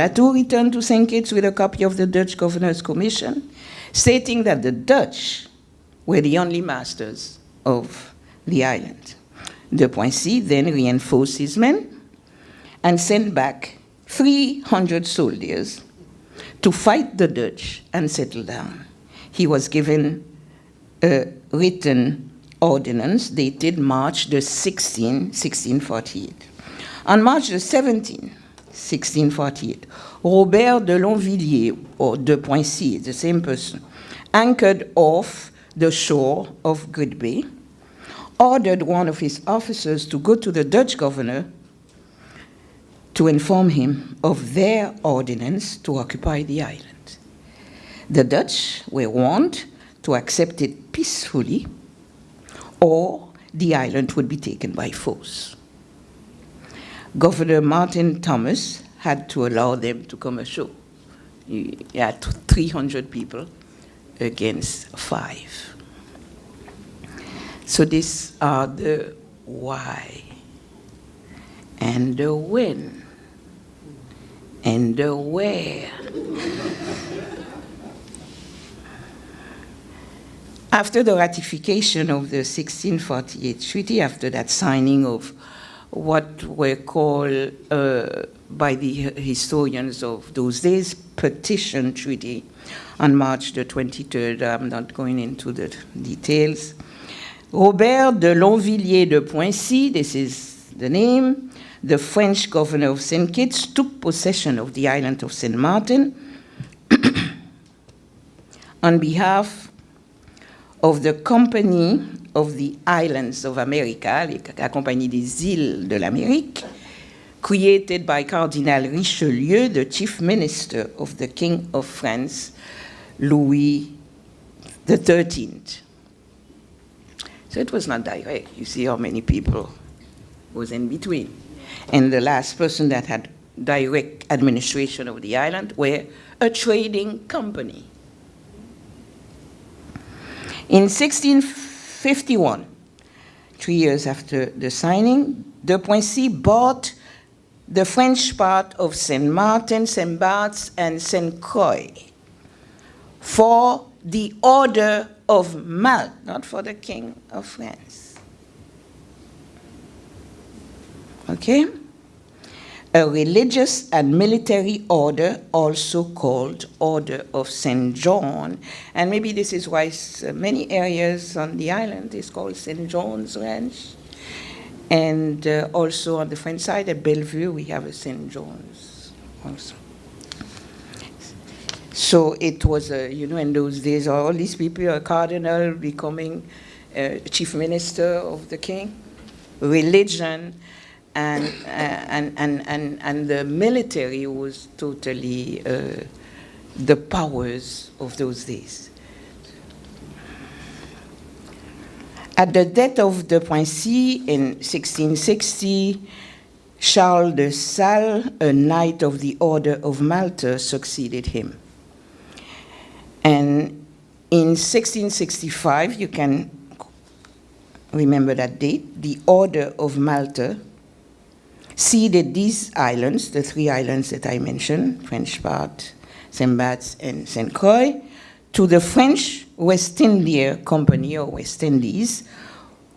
Malatu returned to St. Kitts with a copy of the Dutch governor's commission, stating that the Dutch were the only masters of the island. De Poincy then reinforced his men and sent back 300 soldiers to fight the Dutch and settle down. He was given a written ordinance dated March the 16th, 1648. On March the 17th, 1648, Robert de Lonvilliers, or de Poincy, the same person, anchored off the shore of Great Bay, ordered one of his officers to go to the Dutch governor to inform him of their ordinance to occupy the island. The Dutch were warned to accept it peacefully, or the island would be taken by force. Governor Martin Thomas had to allow them to come ashore. He had 300 people against 5. So these are the why and the when and the where. After the ratification of the 1648 treaty, after that signing of what were called by the historians of those days Petition Treaty on March the 23rd, I'm not going into the details, Robert de Lonvilliers de Poincy, this is the name, the French governor of St. Kitts, took possession of the island of St. Martin on behalf of the Company of the Islands of America, la Compagnie des Îles de l'Amérique, created by Cardinal Richelieu, the chief minister of the King of France, Louis XIII. So it was not direct. You see how many people was in between. And the last person that had direct administration of the island were a trading company. In 1651, 3 years after the signing, de Poincy bought the French part of Saint Martin, Saint Barts, and Saint Croix for the order of Malta, not for the King of France. Okay? A religious and military order, also called Order of St. John, and maybe this is why many areas on the island is called St. John's Ranch, and also on the French side at Bellevue we have a St. John's also. So it was, in those days, all these people, a cardinal becoming chief minister of the king, religion, and the military was totally the powers of those days. At the death of de Poincy in 1660, Charles de Sales, a knight of the Order of Malta, succeeded him. And in 1665, you can remember that date, the Order of Malta ceded these islands, the 3 islands that I mentioned, French part, Saint Barts, and Saint Croix, to the French West India Company, or West Indies,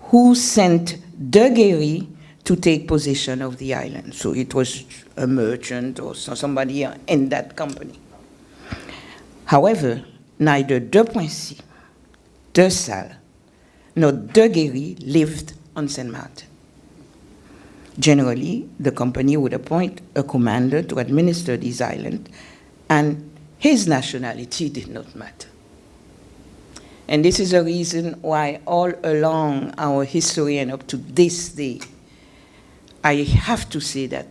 who sent de Guéry to take possession of the island. So it was a merchant or somebody in that company. However, neither de Poincy, de Sales, nor de Guéry lived on Saint Martin. Generally, the company would appoint a commander to administer these islands, and his nationality did not matter. And this is a reason why all along our history and up to this day, I have to say that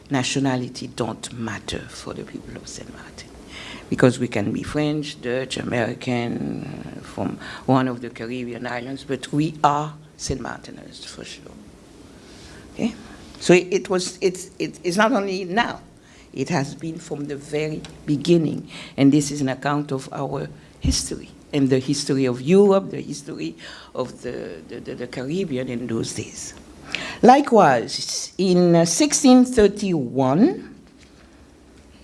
nationality don't matter for the people of St. Martin. Because we can be French, Dutch, American, from one of the Caribbean islands, but we are St. Martiners for sure. Okay? So it's not only now, it has been from the very beginning. And this is an account of our history, and the history of Europe, the history of the Caribbean in those days. Likewise, in 1631,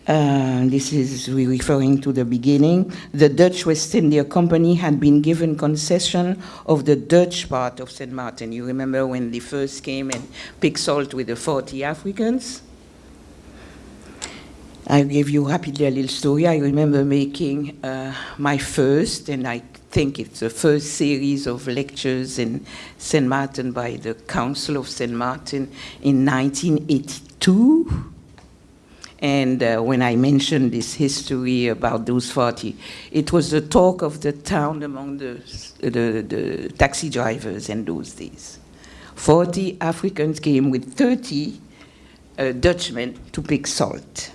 This is referring to the beginning. The Dutch West India Company had been given concession of the Dutch part of St. Martin. You remember when they first came and picked salt with the 40 Africans? I'll give you rapidly a little story. I remember making my first, and I think it's the first series of lectures in St. Martin by the Council of St. Martin in 1982. And when I mentioned this history about those 40, it was the talk of the town among the taxi drivers in those days. 40 Africans came with 30 Dutchmen to pick salt.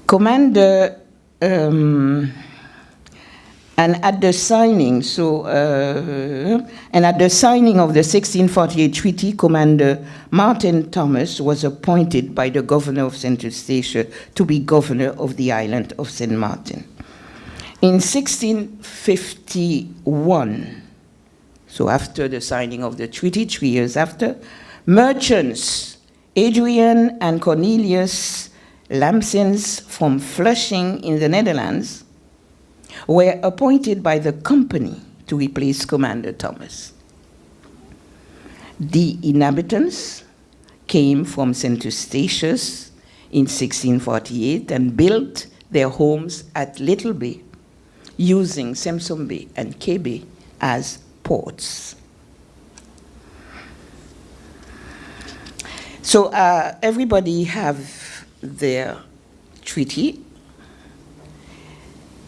Commander, and at the signing, and at the signing of the 1648 treaty, Commander Martin Thomas was appointed by the governor of St. Eustatia to be governor of the island of St. Martin. In 1651, so after the signing of the treaty, 3 years after, merchants Adrian and Cornelius Lampsins from Flushing in the Netherlands were appointed by the company to replace Commander Thomas. The inhabitants came from St. Eustatius in 1648 and built their homes at Little Bay, using Samson Bay and Key Bay as ports. So everybody have their treaty,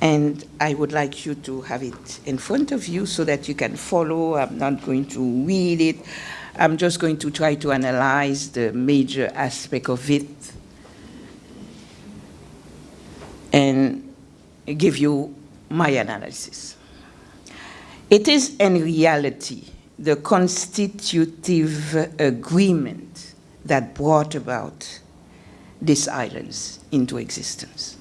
and I would like you to have it in front of you so that you can follow. I'm not going to read it. I'm just going to try to analyze the major aspect of it and give you my analysis. It is in reality the constitutive agreement that brought about these islands into existence.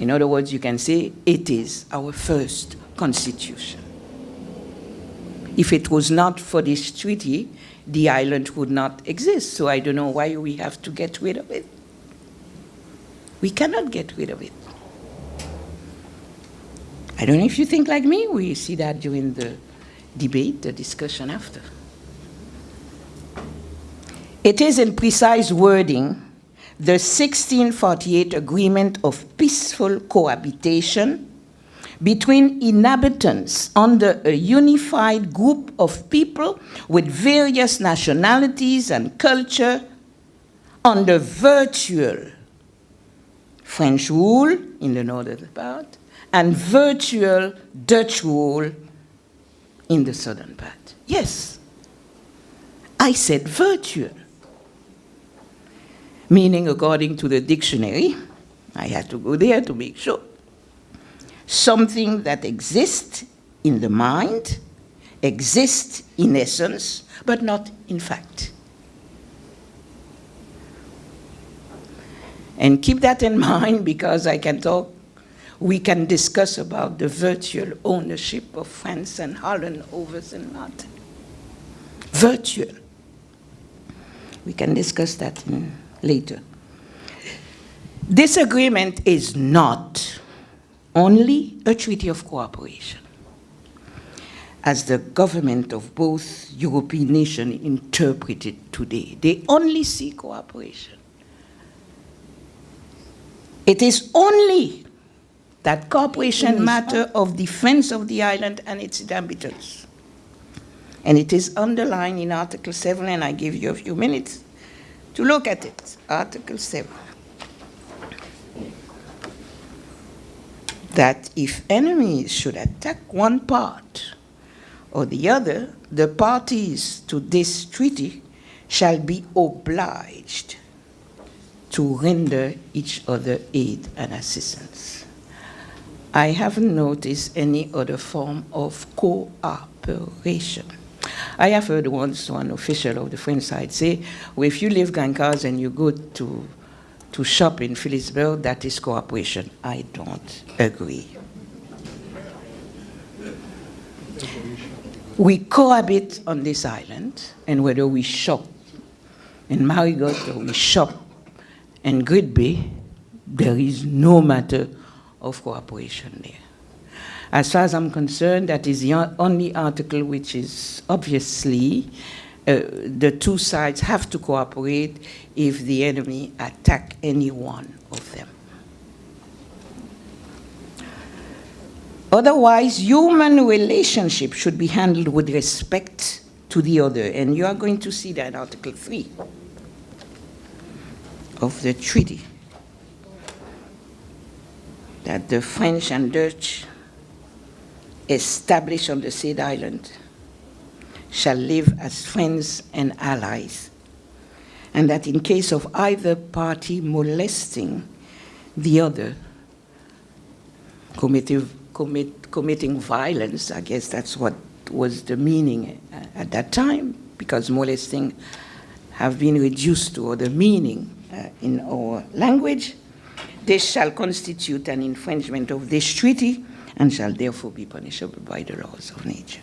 In other words, you can say it is our first constitution. If it was not for this treaty, the island would not exist. So I don't know why we have to get rid of it. We cannot get rid of it. I don't know if you think like me. We see that during the debate, the discussion after. It is in precise wording the 1648 Agreement of Peaceful Cohabitation between inhabitants under a unified group of people with various nationalities and culture under virtual French rule in the northern part and virtual Dutch rule in the southern part. Yes, I said virtual. Meaning, according to the dictionary, I had to go there to make sure, something that exists in the mind, exists in essence, but not in fact. And keep that in mind, because we can discuss about the virtual ownership of France and Holland over St. Martin. Virtual. We can discuss that later. This agreement is not only a treaty of cooperation, as the government of both European nations interpret it today. They only see cooperation. It is only that cooperation matter of defense of the island and its inhabitants. And it is underlined in Article 7, and I give you a few minutes to look at it. Article 7. That if enemies should attack one part or the other, the parties to this treaty shall be obliged to render each other aid and assistance. I haven't noticed any other form of cooperation. I have heard once one official of the French side say, well, if you leave Gancas and you go to shop in Phillipsburg, that is cooperation. I don't agree. We cohabit on this island, and whether we shop in Marigot or we shop and Great Bay, there is no matter of cooperation there. As far as I'm concerned, that is the only article which is obviously the two sides have to cooperate if the enemy attack any one of them. Otherwise, human relationship should be handled with respect to the other. And you are going to see that in Article 3 of the treaty, that the French and Dutch established on the said island shall live as friends and allies, and that in case of either party molesting the other, committing violence, I guess that's what was the meaning at that time, because molesting have been reduced to other meaning in our language, this shall constitute an infringement of this treaty and shall therefore be punishable by the laws of nature.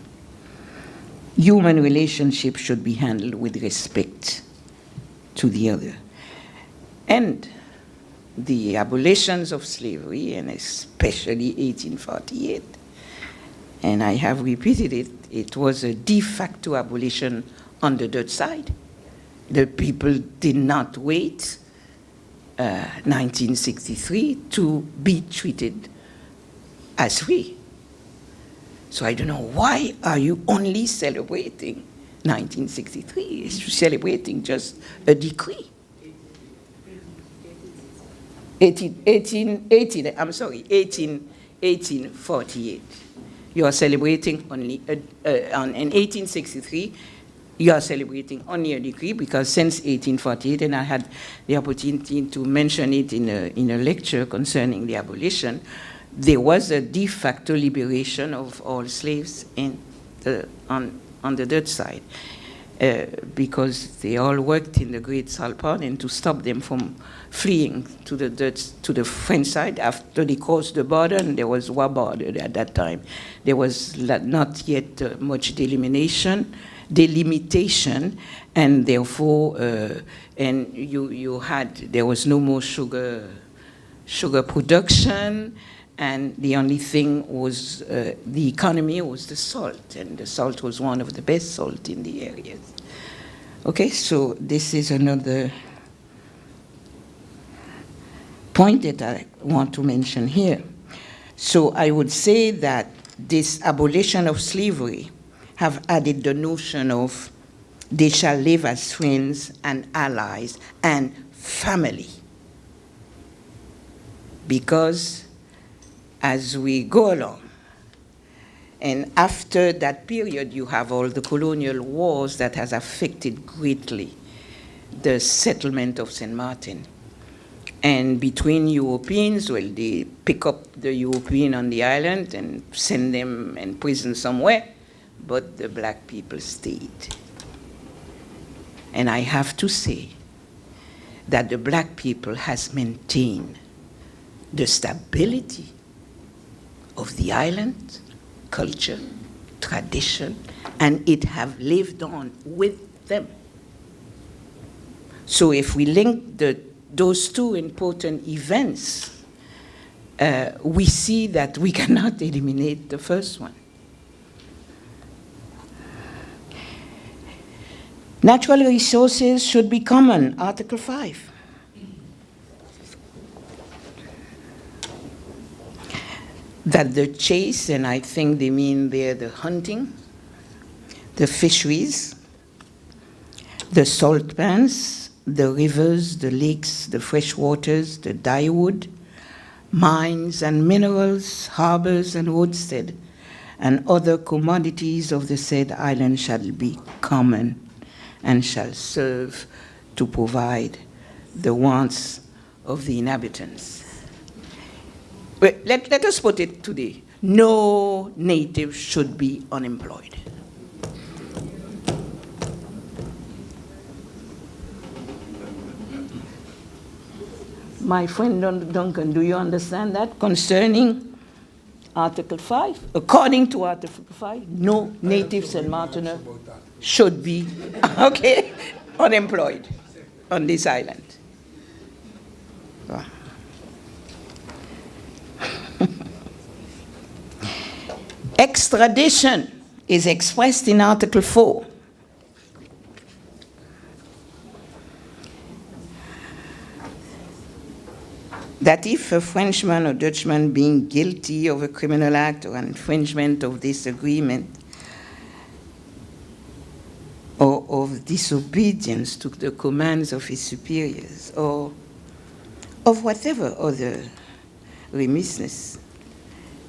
Human relationships should be handled with respect to the other. And the abolitions of slavery, and especially 1848, and I have repeated it, it was a de facto abolition on the Dutch side. The people did not wait 1963 to be treated as free. So I don't know, why are you only celebrating 1963? It's celebrating just a decree. 1848. You are celebrating only, in 1863, you are celebrating only a decree, because since 1848, and I had the opportunity to mention it in a lecture concerning the abolition, there was a de facto liberation of all slaves on the Dutch side, because they all worked in the Great Salpard, and to stop them from fleeing to the French side after they crossed the border, and there was war border at that time. There was not yet much delimitation, and therefore, there was no more sugar production, and the only thing was the economy was the salt, and the salt was one of the best salt in the areas. Okay, so this is another point that I want to mention here. So I would say that this abolition of slavery have added the notion of they shall live as friends and allies and family. Because as we go along, and after that period, you have all the colonial wars that has affected greatly the settlement of St. Martin. And between Europeans, well, they pick up the European on the island and send them in prison somewhere, but the black people stayed. And I have to say that the black people has maintained the stability of the island, culture, tradition, and it have lived on with them. So if we link those two important events, we see that we cannot eliminate the first one. Natural resources should be common, Article 5. That the chase, and I think they mean there the hunting, the fisheries, the salt pans, the rivers, the lakes, the fresh waters, the dyewood, mines and minerals, harbors and roadstead, and other commodities of the said island shall be common and shall serve to provide the wants of the inhabitants. But let us put it today. No native should be unemployed. My friend Duncan, do you understand that? Concerning Article 5, according to Article 5, no native St. Martiner should be, okay, unemployed on this island. Extradition is expressed in Article 4. That if a Frenchman or Dutchman being guilty of a criminal act or infringement of this agreement or of disobedience to the commands of his superiors or of whatever other remissness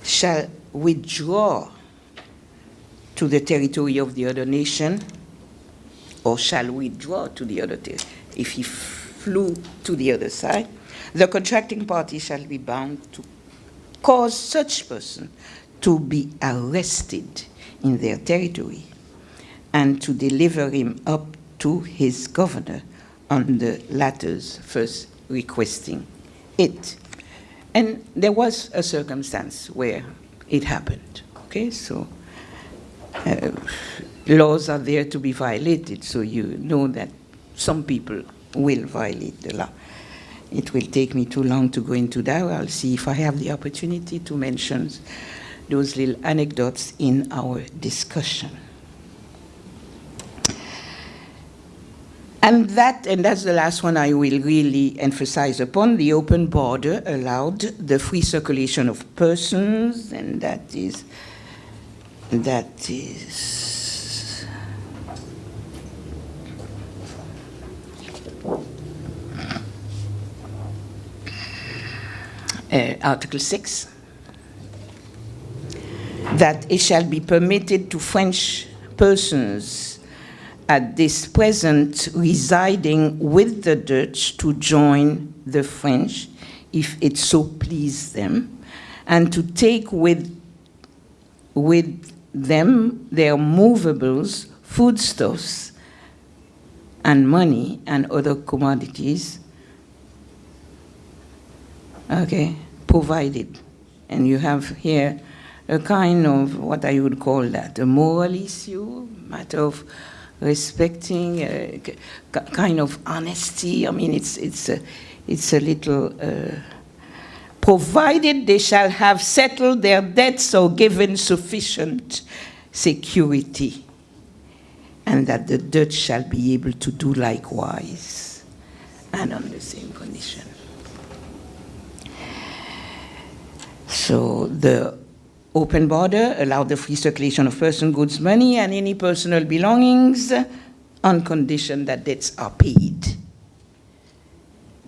shall withdraw to the territory of the other nation or shall withdraw to the other territory, if he flew to the other side, the contracting party shall be bound to cause such person to be arrested in their territory and to deliver him up to his governor on the latter's first requesting it. And there was a circumstance where it happened, okay? So laws are there to be violated, so you know that some people will violate the law. It will take me too long to go into that. I'll see if I have the opportunity to mention those little anecdotes in our discussion. And that's the last one I will really emphasize upon. The open border allowed the free circulation of persons, and that is Article 6, that it shall be permitted to French persons at this present residing with the Dutch to join the French, if it so please them, and to take with them their movables, foodstuffs, and money, and other commodities, okay, provided. And you have here a kind of, what I would call that, a moral issue, matter of respecting, kind of honesty. I mean, it's a little, provided they shall have settled their debts or given sufficient security, and that the Dutch shall be able to do likewise, and on the same condition. So the open border allowed the free circulation of person, goods, money, and any personal belongings on condition that debts are paid.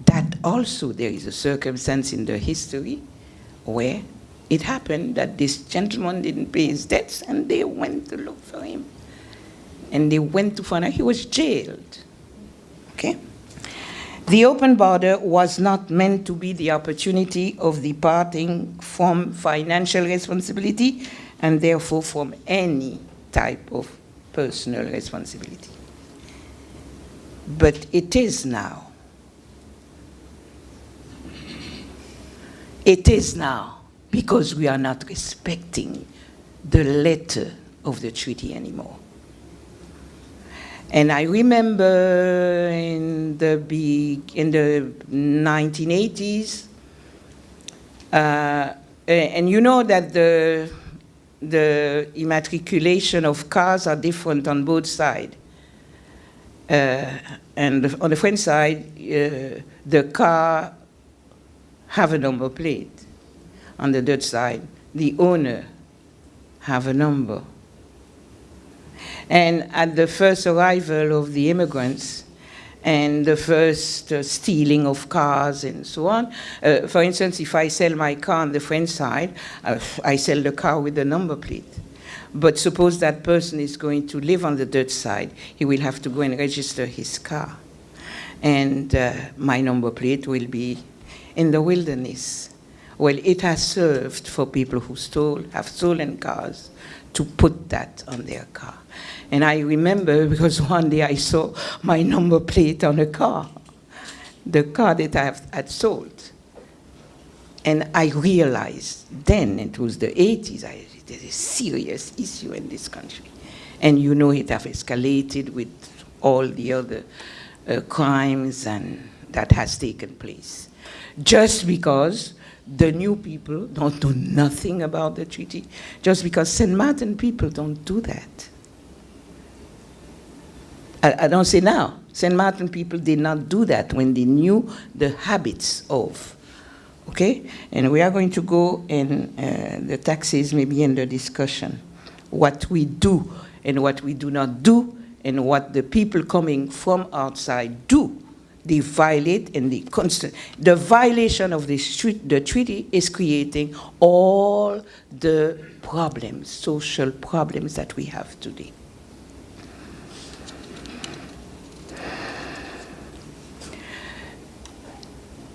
That also, there is a circumstance in the history where it happened that this gentleman didn't pay his debts, and they went to look for him. And they went to find out he was jailed. Okay? The open border was not meant to be the opportunity of departing from financial responsibility and therefore from any type of personal responsibility. But it is now. It is now, because we are not respecting the letter of the treaty anymore. And I remember in the 1980s, and you know that the immatriculation of cars are different on both sides. And on the French side, the car have a number plate. On the Dutch side, the owner have a number. And at the first arrival of the immigrants and the first stealing of cars and so on, for instance, if I sell my car on the French side, I sell the car with the number plate. But suppose that person is going to live on the Dutch side, he will have to go and register his car. And my number plate will be in the wilderness. Well, it has served for people who have stolen cars to put that on their car. And I remember, because one day I saw my number plate on a car, the car that I had sold. And I realized then, it was the 80s, there's a serious issue in this country. And you know it has escalated with all the other crimes and that has taken place. just because the new people don't do nothing about the treaty, just because St. Martin people don't do that. I don't say now. St. Martin people did not do that when they knew the habits of, okay? And we are going to go in the taxes, maybe in the discussion, what we do and what we do not do, and what the people coming from outside do. They violate, and the violation of the treaty is creating all the problems, social problems that we have today.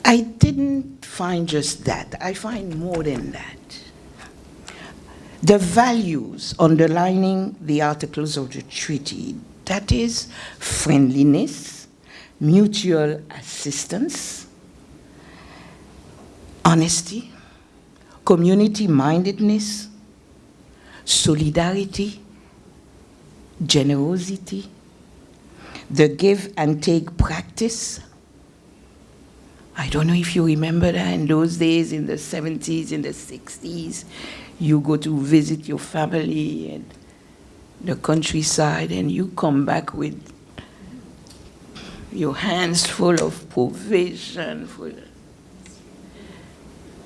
I didn't find just that. I find more than that. The values underlining the articles of the treaty, that is friendliness, mutual assistance, honesty, community-mindedness, solidarity, generosity, the give and take practice. I don't know if you remember that in those days, in the 70s, in the 60s, you go to visit your family in the countryside and you come back with your hands full of provision.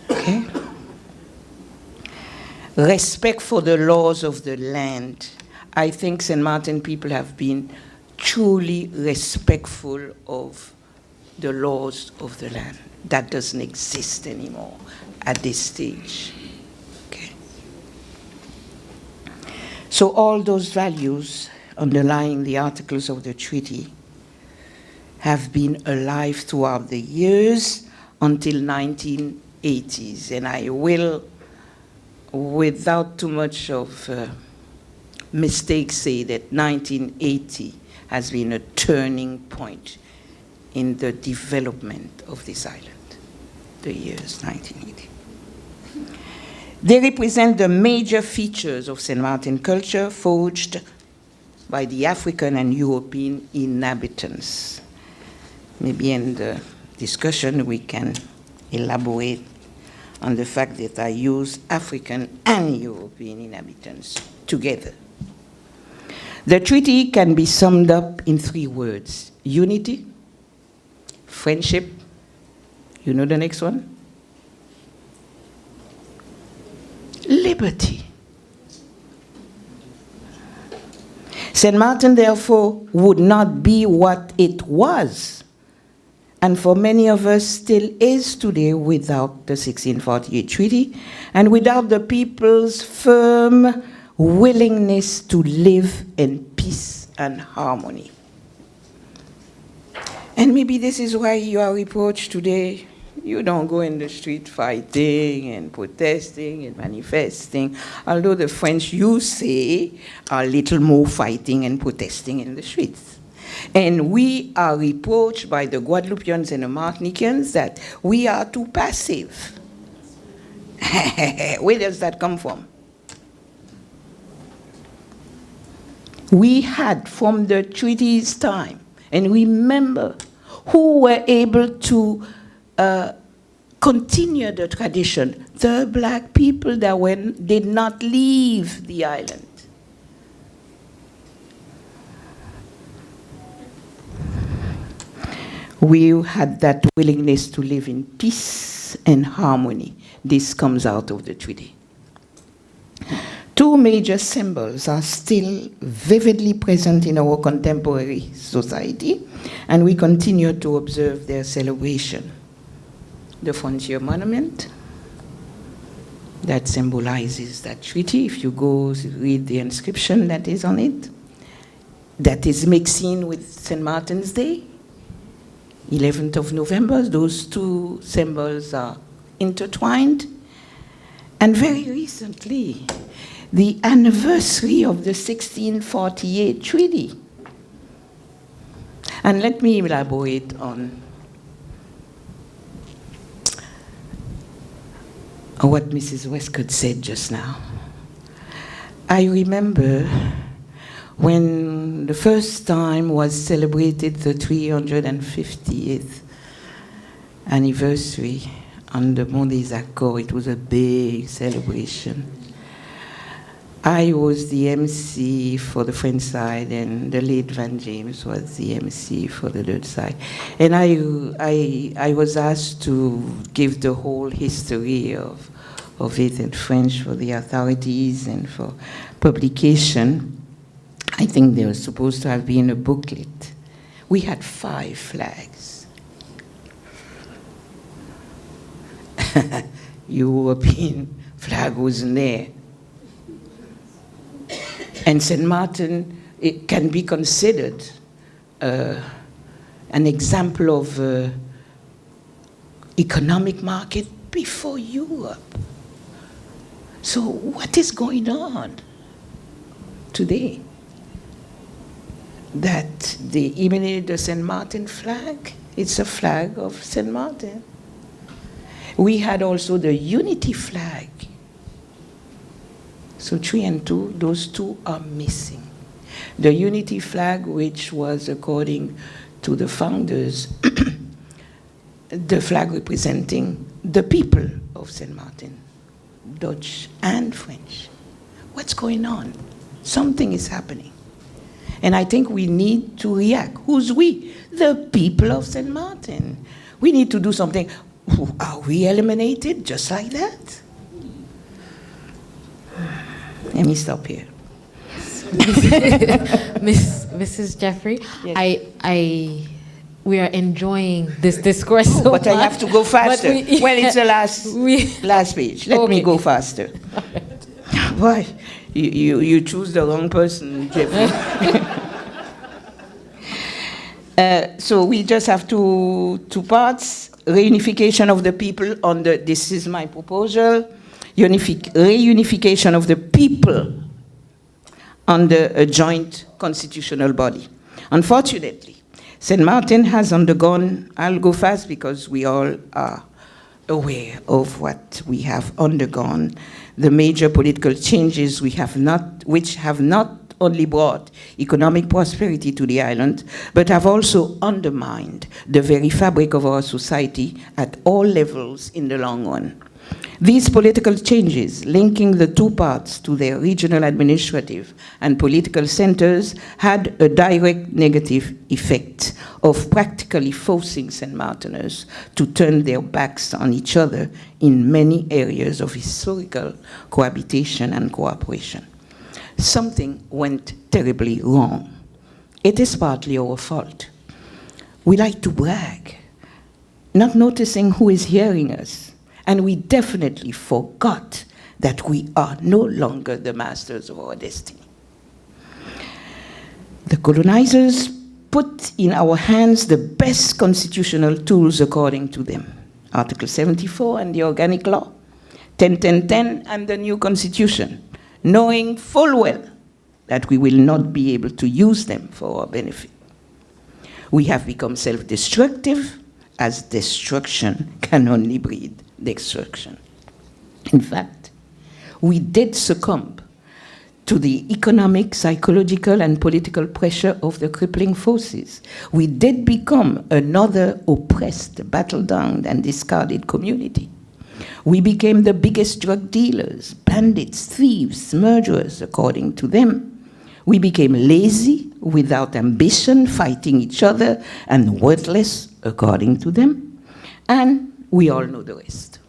Okay? Respect for the laws of the land. I think St. Martin people have been truly respectful of the laws of the land. That doesn't exist anymore at this stage. Okay. So all those values underlying the articles of the treaty have been alive throughout the years until 1980s. And I will, without too much of mistake, say that 1980 has been a turning point in the development of this island, the years 1980. They represent the major features of St. Martin culture forged by the African and European inhabitants. Maybe in the discussion we can elaborate on the fact that I use African and European inhabitants together. The treaty can be summed up in 3 words: unity, friendship, you know the next one? Liberty. St. Martin, therefore, would not be what it was, and for many of us still is today, without the 1648 treaty and without the people's firm willingness to live in peace and harmony. And maybe this is why you are reproached today. You don't go in the street fighting and protesting and manifesting, although the French, you say, are a little more fighting and protesting in the streets. And we are reproached by the Guadeloupeans and the Martinicans that we are too passive. Where does that come from? We had, from the treaty's time, and remember, who were able to continue the tradition? The black people that did not leave the island. We had that willingness to live in peace and harmony. This comes out of the treaty. 2 major symbols are still vividly present in our contemporary society, and we continue to observe their celebration. The Frontier Monument, that symbolizes that treaty. If you go read the inscription that is on it, that is mixed in with St. Martin's Day, 11th of November. Those 2 symbols are intertwined. And very recently, the anniversary of the 1648 treaty. And let me elaborate on what Mrs. Westcott said just now. I remember when the first time was celebrated the 350th anniversary on the Mont des Accords. It was a big celebration. I was the MC for the French side, and the late Van James was the MC for the Dutch side. And I was asked to give the whole history of it in French for the authorities and for publication. I think there was supposed to have been a booklet. We had 5 flags. European flag wasn't there. And St. Martin, it can be considered an example of economic market before Europe. So what is going on today? That they eliminated the St. Martin flag. It's a flag of St. Martin. We had also the unity flag. So 3 and 2, those 2 are missing. The unity flag, which was, according to the founders, the flag representing the people of St. Martin, Dutch and French. What's going on? Something is happening. And I think we need to react. Who's we? The people of St. Martin. We need to do something. Are we eliminated just like that? Let me stop here. Mrs. Jeffry, yes. We are enjoying this discourse so but much. I have to go faster. Well, it's the last page. Let me go faster. Why? You choose the wrong person, Jeffrey. So we just have two parts. Reunification of the people on the, this is my proposal, reunification of the people under a joint constitutional body. Unfortunately, St. Martin has undergone, I'll go fast because we all are aware of what we have undergone, the major political changes which have not only brought economic prosperity to the island, but have also undermined the very fabric of our society at all levels in the long run. These political changes, linking the two parts to their regional administrative and political centers, had a direct negative effect of practically forcing St. Martiners to turn their backs on each other in many areas of historical cohabitation and cooperation. Something went terribly wrong. It is partly our fault. We like to brag, not noticing who is hearing us, and we definitely forgot that we are no longer the masters of our destiny. The colonizers put in our hands the best constitutional tools according to them. Article 74 and the Organic Law, 10-10-10 and the new Constitution, knowing full well that we will not be able to use them for our benefit. We have become self-destructive, as destruction can only breed destruction. In fact, we did succumb to the economic, psychological, and political pressure of the crippling forces. We did become another oppressed, battle-down, and discarded community. We became the biggest drug dealers, bandits, thieves, murderers, according to them. We became lazy, without ambition, fighting each other, and worthless, according to them. And we all know the rest.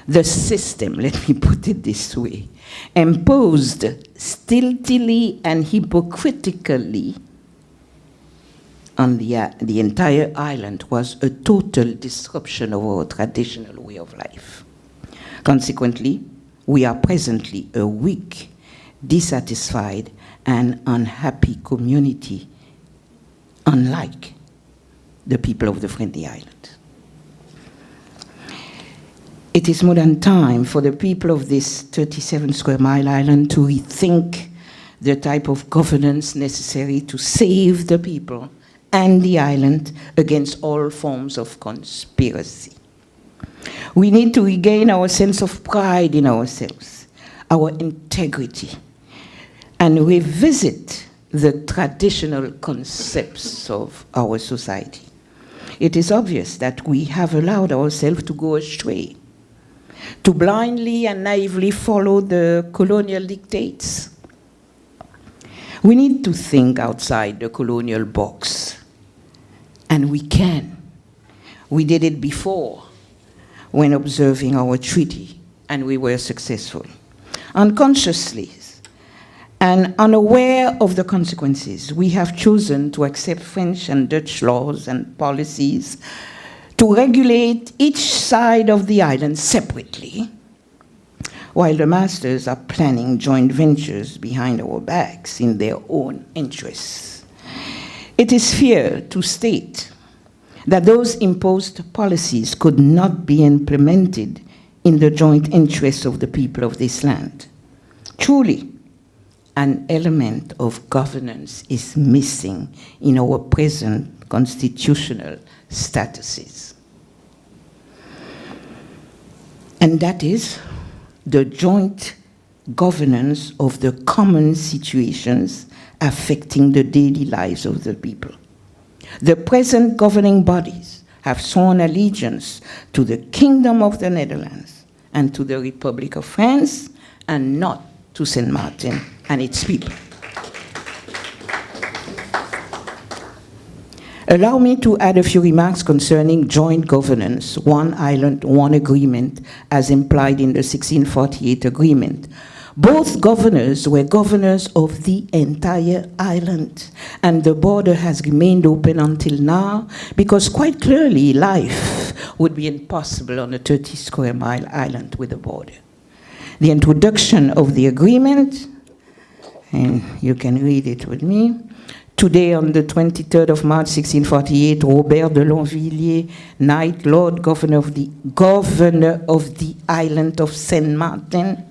The system, let me put it this way, imposed stiltily and hypocritically on the entire island was a total disruption of our traditional way of life. Consequently, we are presently a weak, dissatisfied, and unhappy community, unlike the people of the Friendly Island. It is more than time for the people of this 37 square mile island to rethink the type of governance necessary to save the people and the island against all forms of conspiracy. We need to regain our sense of pride in ourselves, our integrity, and revisit the traditional concepts of our society. it is obvious that we have allowed ourselves to go astray, to blindly and naively follow the colonial dictates. We need to think outside the colonial box, and we can. We did it before when observing our treaty, and we were successful. Unconsciously and unaware of the consequences, we have chosen to accept French and Dutch laws and policies to regulate each side of the island separately, while the masters are planning joint ventures behind our backs in their own interests. It is fair to state that those imposed policies could not be implemented in the joint interests of the people of this land. Truly, an element of governance is missing in our present constitutional statuses. And that is the joint governance of the common situations affecting the daily lives of the people. The present governing bodies have sworn allegiance to the Kingdom of the Netherlands and to the Republic of France, and not to Saint Martin and its people. Allow me to add a few remarks concerning joint governance, one island, one agreement, as implied in the 1648 agreement. Both governors were governors of the entire island, and the border has remained open until now, because quite clearly life would be impossible on a 30 square mile island with a border. The introduction of the agreement, and you can read it with me. Today, on the 23rd of March, 1648, Robert de Lonvilliers, Knight, Lord Governor of the island of Saint Martin,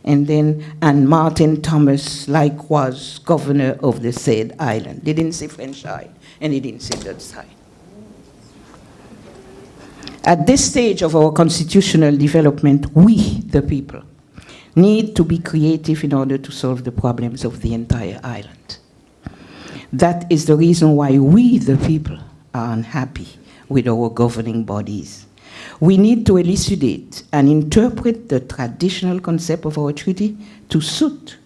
and Martin Thomas, likewise Governor of the said island. They didn't say French side, and they didn't say Dutch side. At this stage of our constitutional development, we, the people, need to be creative in order to solve the problems of the entire island. That is the reason why we, the people, are unhappy with our governing bodies. We need to elucidate and interpret the traditional concept of our treaty to suit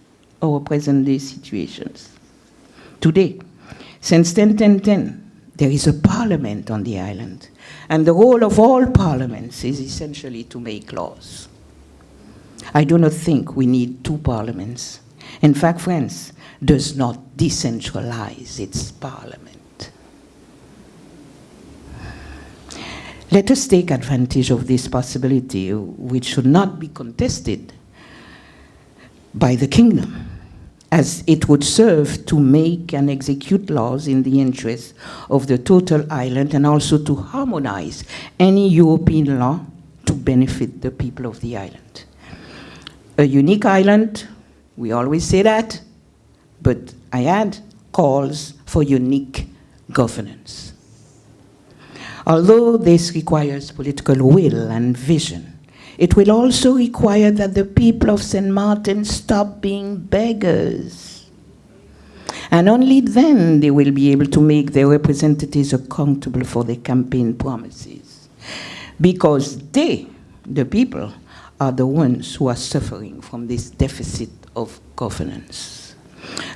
our present-day situations. Today, since 1010, there is a parliament on the island, and the role of all parliaments is essentially to make laws. I do not think we need two parliaments. In fact, France does not decentralize its parliament. Let us take advantage of this possibility, which should not be contested by the kingdom, as it would serve to make and execute laws in the interest of the total island, and also to harmonize any European law to benefit the people of the island. A unique island, we always say that, but I add, calls for unique governance. Although this requires political will and vision, it will also require that the people of Saint Martin stop being beggars. And only then they will be able to make their representatives accountable for their campaign promises. Because they, the people, are the ones who are suffering from this deficit of governance.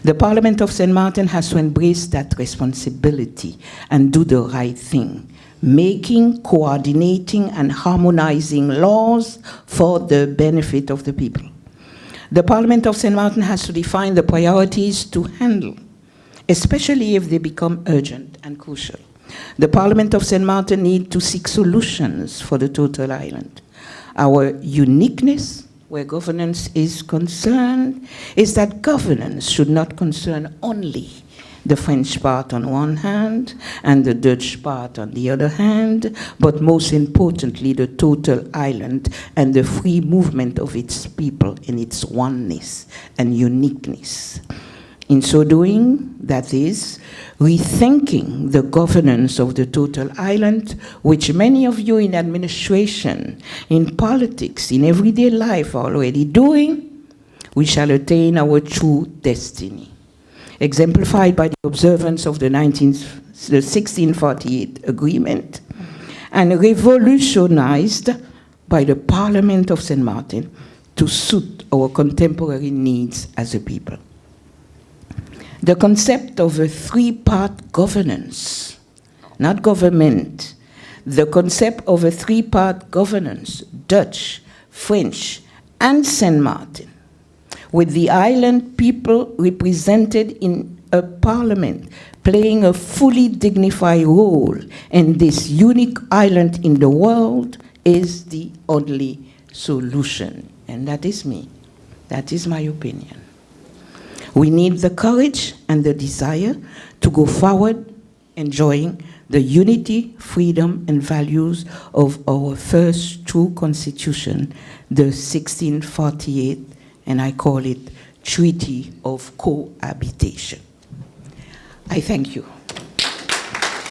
The Parliament of Saint Martin has to embrace that responsibility and do the right thing, making, coordinating, and harmonizing laws for the benefit of the people. The Parliament of Saint Martin has to define the priorities to handle, especially if they become urgent and crucial. The Parliament of Saint Martin needs to seek solutions for the total island. Our uniqueness, where governance is concerned, is that governance should not concern only the French part on one hand and the Dutch part on the other hand, but most importantly, the total island and the free movement of its people in its oneness and uniqueness. In so doing, that is, rethinking the governance of the total island, which many of you in administration, in politics, in everyday life are already doing, we shall attain our true destiny. exemplified by the observance of the 1648 agreement, and revolutionized by the Parliament of St. Martin to suit our contemporary needs as a people. The concept of a three-part governance, not government, the concept of a three-part governance, Dutch, French, and St. Martin, with the island people represented in a parliament playing a fully dignified role in this unique island in the world, is the only solution. And that is me. That is my opinion. We need the courage and the desire to go forward, enjoying the unity, freedom, and values of our first true constitution, the 1648, and I call it Treaty of Cohabitation. I thank you.